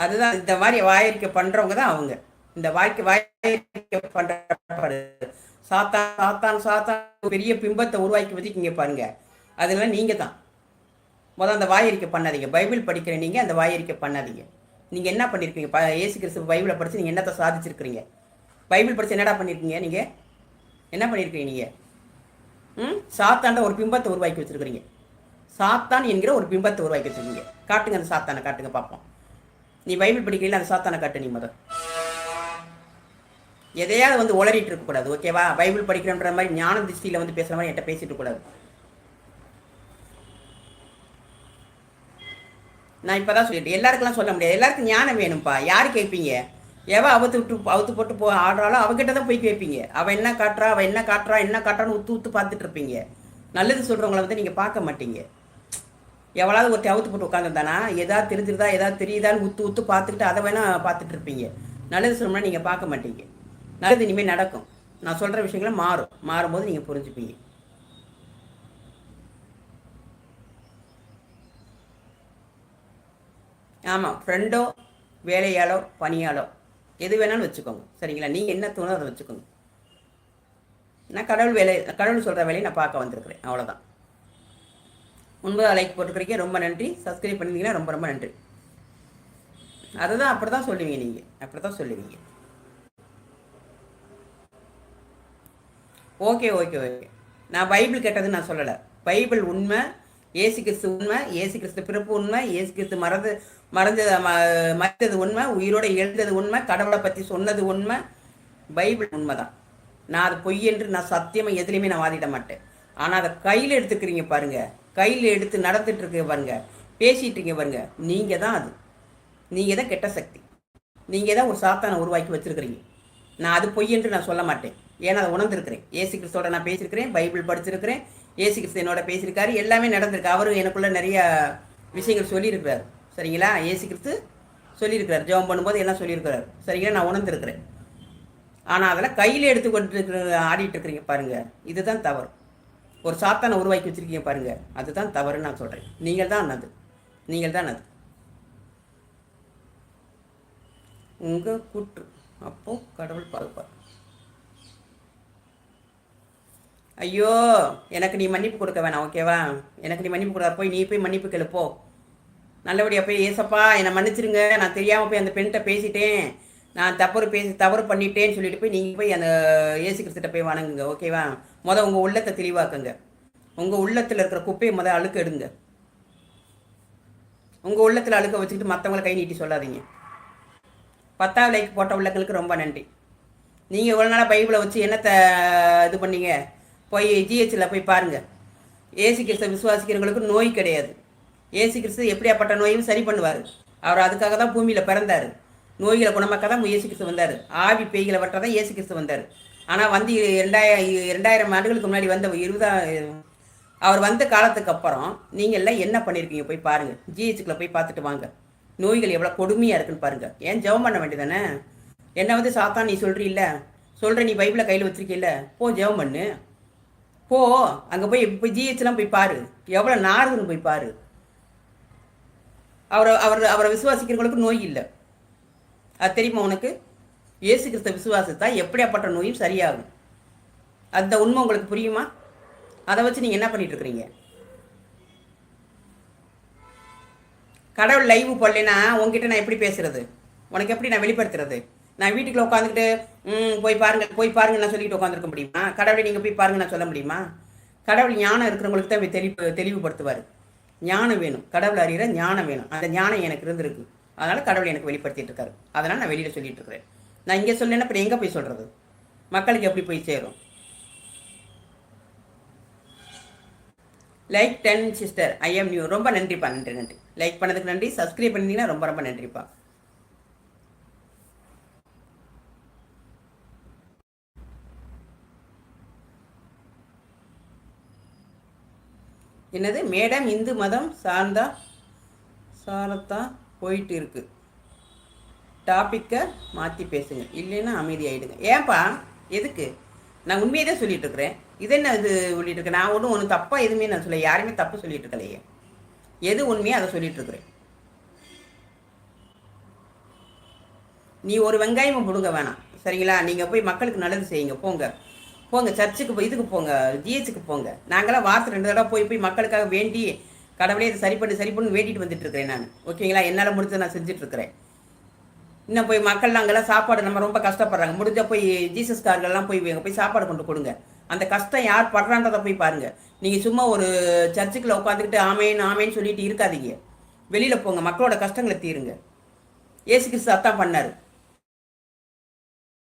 அதுதான் இந்த மாதிரி வாயறிக்கை பண்றவங்க தான் அவங்க. இந்த வாயறிக்கை பண்ற சாத்தான் சாத்தான் சாத்தான் பெரிய பிம்பத்தை உருவாக்கி வச்சுக்கிங்க பாருங்க. அதெல்லாம் நீங்க தான் அந்த வாயறிக்கை பண்ணாதீங்க. பைபிள் படிக்கிற நீங்க அந்த வாயறிக்கை பண்ணாதீங்க. நீங்க என்ன பண்ணிருக்கீங்க? இயேசு கிறிஸ்து பைபிளை படிச்சு நீங்க என்னத்தை சாதிச்சிருக்கிறீங்க? பைபிள் படிச்சு என்னடா பண்ணிருக்கீங்க? நீங்க என்ன பண்ணிருக்கீங்க? நீங்க சாத்தாண்ட ஒரு பிம்பத்தை உருவாக்கி வச்சிருக்கிறீங்க. சாத்தான் என்கிற ஒரு பிம்பத்தை உருவாக்கி வச்சிருக்கீங்க. காட்டுங்க அந்த சாத்தானை, காட்டுங்க பார்ப்போம். நீ பைபிள் படிக்கிறீங்களா? அந்த சாத்தானை காட்டு. நீ எதையாவது உளறிட்டு இருக்கக்கூடாது, ஓகேவா? பைபிள் படிக்கிறன்ற மாதிரி ஞான திருஷ்டியில் பேசுகிற மாதிரி என்கிட்ட பேசிட்டு கூடாது. நான் இப்போ தான் சொல்லிட்டேன். எல்லாருக்கெல்லாம் சொல்ல முடியாது. எல்லாருக்கும் ஞானம் வேணும்ப்பா. யாரு கேட்பீங்க? அவுத்து போட்டு ஆடுறாலும் அவகிட்ட தான் போய் கேட்பீங்க. அவள் என்ன காட்டுறா, அவள் என்ன காட்டுறான்னு உத்து பார்த்துட்டு இருப்பீங்க. நல்லது சொல்கிறவங்கள நீங்கள் பார்க்க மாட்டீங்க. எவ்வளவு ஒருத்தி அவுத்து போட்டு உட்காந்துருந்தானா, ஏதாவது தெரிஞ்சிருதா, ஏதாவது தெரியுதான்னு உத்து பார்த்துக்கிட்டு அதை வேணால் பார்த்துட்டு இருப்பீங்க. நல்லது சொல்லணும்னா நீங்கள் பார்க்க மாட்டீங்க. நல்லது இனிமேல் நடக்கும். நான் சொல்கிற விஷயங்களும் மாறும்போது நீங்கள் புரிஞ்சுப்பீங்க. ஆமாம், ஃப்ரெண்டோ வேலையாளோ பணியாளோ எது வேணாலும் வச்சுக்கோங்க, சரிங்களா? நீங்கள் என்ன தோணும் அதை வச்சுக்கோங்க. நான் கடவுள் சொல்கிற வேலையை நான் பார்க்க வந்திருக்கிறேன், அவ்வளோதான். 9 லைக் போட்டுக்கிறீங்க, ரொம்ப நன்றி. சப்ஸ்கிரைப் பண்ணிங்கன்னா ரொம்ப ரொம்ப நன்றி. அதுதான் அப்படி தான் சொல்லுவீங்க, நீங்கள் அப்படி தான் சொல்லுவீங்க. Okay okay okay. நான் பைபிள் கேட்டதுன்னு நான் சொல்லலை. பைபிள் உண்மை, ஏசு கிறிஸ்து உண்மை, ஏசு கிறிஸ்து பிறப்பு உண்மை, ஏசு கிறிஸ்து மறைந்தது உண்மை, உயிரோட எழுந்தது உண்மை, கடவுளை பற்றி சொன்னது உண்மை. பைபிள் உண்மை தான். நான் அது பொய் என்று நான் சத்தியமாக எதுலையுமே நான் வாதிட மாட்டேன். ஆனால் அதை கையில் எடுத்துக்கிறீங்க பாருங்க, கையில் எடுத்து நடந்துட்டு இருக்க பாருங்க, பேசிட்டு இருக்கீங்க பாருங்க, நீங்கள் தான் அது. நீங்கள் தான் கெட்ட சக்தி. நீங்கள் தான் ஒரு சாத்தானை உருவாக்கி வச்சிருக்கிறீங்க. நான் அது பொய் என்று நான் சொல்ல மாட்டேன். ஏன்னா அதை உணர்ந்துருக்கிறேன். ஏசு கிறிஸ்தோட நான் பேசியிருக்கிறேன், பைபிள் படிச்சிருக்கிறேன், ஏசு கிறிஸ்து என்னோட பேசியிருக்காரு, எல்லாமே நடந்திருக்கு. அவரும் எனக்குள்ள நிறைய விஷயங்கள் சொல்லியிருக்கிறார், சரிங்களா? ஏசு கிறிஸ்து சொல்லியிருக்கிறார், ஜெபம் பண்ணும்போது என்ன சொல்லியிருக்கிறார், சரிங்களா? நான் உணர்ந்துருக்கிறேன். ஆனால் அதெல்லாம் கையில் எடுத்து ஆடிட்டு இருக்கிறீங்க பாருங்க, இதுதான் தவறு. ஒரு சாத்தானை உருவாக்கி வச்சிருக்கீங்க பாருங்க, அதுதான் தவறுன்னு நான் சொல்கிறேன். நீங்கள் தான் அது, நீங்கள் தான் அது. உங்கள் கூற்று அப்போ கடவுள் பார்ப்பார். ஐயோ, எனக்கு நீ மன்னிப்பு கொடுக்க வேணாம், ஓகேவா? எனக்கு நீ மன்னிப்பு கொடுக்க போய் நீ போய் மன்னிப்பு கேளுப்போ. நல்லபடியாக போய், ஏசப்பா என்னை மன்னிச்சிருங்க, நான் தெரியாமல் போய் அந்த பெண்கிட்ட பேசிட்டேன், நான் தவறு பண்ணிட்டேன்னு சொல்லிட்டு போய் நீங்கள் போய் அந்த ஏசு கிறிஸ்துட்ட போய் வணங்குங்க, ஓகேவா? உங்கள் உள்ளத்தை தெளிவாக்குங்க. உங்கள் உள்ளத்தில் இருக்கிற குப்பையை அழுக்க எடுங்க. உங்கள் உள்ளத்தில் அழுக்க வச்சுக்கிட்டு மற்றவங்களை கை நீட்டி சொல்லாதீங்க. 10 லைக் போட்ட உள்ளங்களுக்கு ரொம்ப நன்றி. நீங்கள் இவ்வளோ நாளாக பைபிளை வச்சு என்னத்தை இது பண்ணீங்க? போய் ஜிஹெச்சில் போய் பாருங்கள். ஏசு கிறிஸ்துவை விசுவாசிக்கிறவங்களுக்கு நோய் கிடையாது. ஏசு கிறிஸ்து எப்படியாப்பட்ட நோயும் சரி பண்ணுவார். அவர் அதுக்காக தான் பூமியில் பிறந்தார். நோய்களை குணமாக்க தான் ஏசு கிறிஸ்து வந்தார். ஆவி பேய்களை வட்ட தான் ஏசு கிறிஸ்து வந்தார். ஆனால் 2000 ஆண்டுகளுக்கு முன்னாடி அவர் வந்த காலத்துக்கு அப்புறம் நீங்கள் எல்லாம் என்ன பண்ணியிருக்கீங்க? போய் பாருங்கள், ஜிஹெச்சுக்குள்ளே போய் பார்த்துட்டு வாங்க. நோய்கள் எவ்வளோ கொடுமையாக இருக்குன்னு பாருங்கள். ஏன் ஜெபம் பண்ண வேண்டியதானே? என்ன சாத்தான் நீ சொல்கிறீல்ல, நீ பைபிளை கையில் வச்சிருக்கீல்ல, போ ஜெபம் பண்ணு, போ. அங்கே போய் ஜிஹெச்லாம் போய் பாரு, எவ்வளோ நாடுன்னு போய் பாரு. அவரை விசுவாசிக்கிறவங்களுக்கு நோய் இல்லை. அது தெரியுமா உனக்கு? இயேசு கிறிஸ்த விசுவாசத்தா எப்படியாப்பட்ட நோயும் சரியாகும். அந்த உண்மை உங்களுக்கு புரியுமா? அதை வச்சு நீங்கள் என்ன பண்ணிட்டு இருக்கிறீங்க? கடவுள் லைவ் போடலைன்னா உங்ககிட்ட நான் எப்படி பேசுறது? உனக்கு எப்படி நான் வெளிப்படுத்துறது? நான் வீட்டுக்குள்ள உட்காந்துக்கிட்டு போய் பாருங்க நான் சொல்லிட்டு உட்காந்துருக்க முடியுமா? கடவுளை நீங்கள் போய் பாருங்க நான் சொல்ல முடியுமா? கடவுள் ஞானம் இருக்கிறவங்களுக்கு தான் தெளிவுபடுத்துவார். ஞானம் வேணும், கடவுள் அறிகிற ஞானம் வேணும். அந்த ஞானம் எனக்கு இருந்திருக்கு, அதனால் கடவுள் எனக்கு வெளிப்படுத்திட்டு இருக்காரு. அதனால் நான் வெளியில் சொல்லிட்டு இருக்கிறேன். நான் இங்கே சொல்லேன்னா அப்புறம் எங்கே போய் சொல்கிறது? மக்களுக்கு எப்படி போய் சேரும்? Like 10 sister, I am new. ரொம்ப நன்றிப்பா, நன்றி. லைக் பண்ணதுக்கு நன்றி. சப்ஸ்கிரைப் பண்ணியிருந்தீங்கன்னா ரொம்ப ரொம்ப நன்றிப்பா. என்னது மேடம், இந்து மதம் சாரத்தான் போயிட்டு இருக்கு. டாப்பிக்கை மாற்றி பேசுங்க, இல்லைன்னா அமைதி ஆகிடுங்க. ஏன்பா, எதுக்கு? நான் உண்மையை தான் சொல்லிட்டு இருக்கிறேன். இது என்ன இது சொல்லிட்டு இருக்கேன்? நான் ஒன்றும் தப்பாக எதுவுமே நான் சொல்ல, யாருமே தப்பு சொல்லிட்டு இருக்கலையே. எது உண்மையாக அதை சொல்லிட்டு இருக்கிறேன். நீ ஒரு வெங்காயமும் பிடுங்க வேணாம், சரிங்களா? நீங்கள் போய் மக்களுக்கு நல்லது செய்யுங்க, போங்க போங்க. சர்ச்சுக்கு போய் இதுக்கு போங்க, ஜிஹெச்சுக்கு போங்க. நாங்களாம் வாரத்தில் 2 தடவை போய் போய் மக்களுக்காக வேண்டி கடவுளே இதை சரி பண்ணி வேண்டிட்டு வந்துட்டு இருக்கிறேன் நான், ஓகேங்களா? என்னால் முடிஞ்சதை நான் செஞ்சுட்ருக்கிறேன். இன்னும் போய் மக்கள் அங்கெல்லாம் சாப்பாடு நம்ம ரொம்ப கஷ்டப்படுறாங்க, முடிஞ்சால் போய் ஜீசஸ் கார்கள்லாம் போய் சாப்பாடு கொண்டு கொடுங்க. அந்த கஷ்டம் யார் படுறான்றதை போய் பாருங்கள். நீங்கள் சும்மா ஒரு சர்ச்சுக்குள்ள உட்காந்துக்கிட்டு ஆமேன்னு சொல்லிட்டு இருக்காதீங்க. வெளியில் போங்க, மக்களோட கஷ்டங்களை தீருங்க. ஏசு கிறிஸ்து அத்தான் பண்ணார்.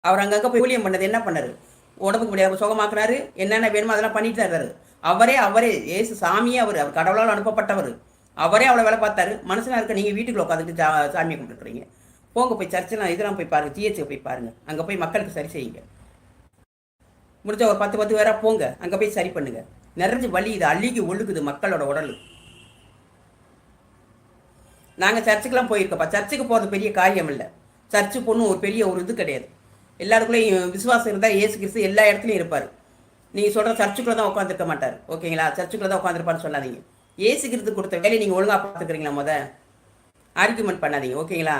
அவர் அங்கங்கே போய் ஊழியம் பண்ணது என்ன பண்ணார்? உடம்புக்கு முடியாத சுகமாக்குனாரு, என்னென்ன வேணுமோ அதெல்லாம் பண்ணிட்டு தான் இருக்காரு. அவரே ஏசு சாமியே அவர் கடவுளால் அனுப்பப்பட்டவர். அவரே அவ்வளோ வேலை பார்த்தாரு. மனுஷனாக இருக்க நீங்கள் வீட்டுக்குள்ள உட்காந்துட்டு சாமியை கும்பிட்டுருக்கீங்க. போங்க போய் சர்ச்செல்லாம் இதெல்லாம் போய் பாருங்கள், ஜிஹெச்சுக்கு போய் பாருங்கள். அங்கே போய் மக்களுக்கு சரி செய்யுங்க. முடிஞ்ச ஒரு 10 பேராக போங்க, அங்கே போய் சரி பண்ணுங்க. நிறைஞ்சு வலி இது அழுகி ஒழுகுது மக்களோட உடல். நாங்கள் சர்ச்சுக்கெல்லாம் போயிருக்கப்பா. சர்ச்சுக்கு போகிறது பெரிய காரியம் இல்லை. சர்ச்சு பொண்ணும் ஒரு பெரிய ஒரு இது கிடையாது. எல்லாருக்குள்ளேயும் விசுவாசம் இருந்தால் ஏசு கிறிஸ்து எல்லா இடத்துலையும் இருப்பார். நீங்கள் சொல்கிற சர்ச்சுக்குள்ளே தான் உட்காந்துருக்க மாட்டார், ஓகேங்களா? சர்ச்சுக்குள்ளே தான் உட்காந்துருப்பான்னு சொல்லாதீங்க. ஏசு கிறிஸ்து கொடுத்த வேலையை நீங்கள் ஒழுங்காக பார்த்துக்கிறீங்களா? ஆர்கியூமெண்ட் பண்ணாதீங்க, ஓகேங்களா?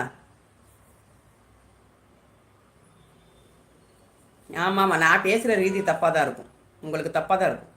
ஆமாம், நான் பேசுகிற ரீதி தப்பாக தான் இருக்கும், உங்களுக்கு தப்பாக தான் இருக்கும்.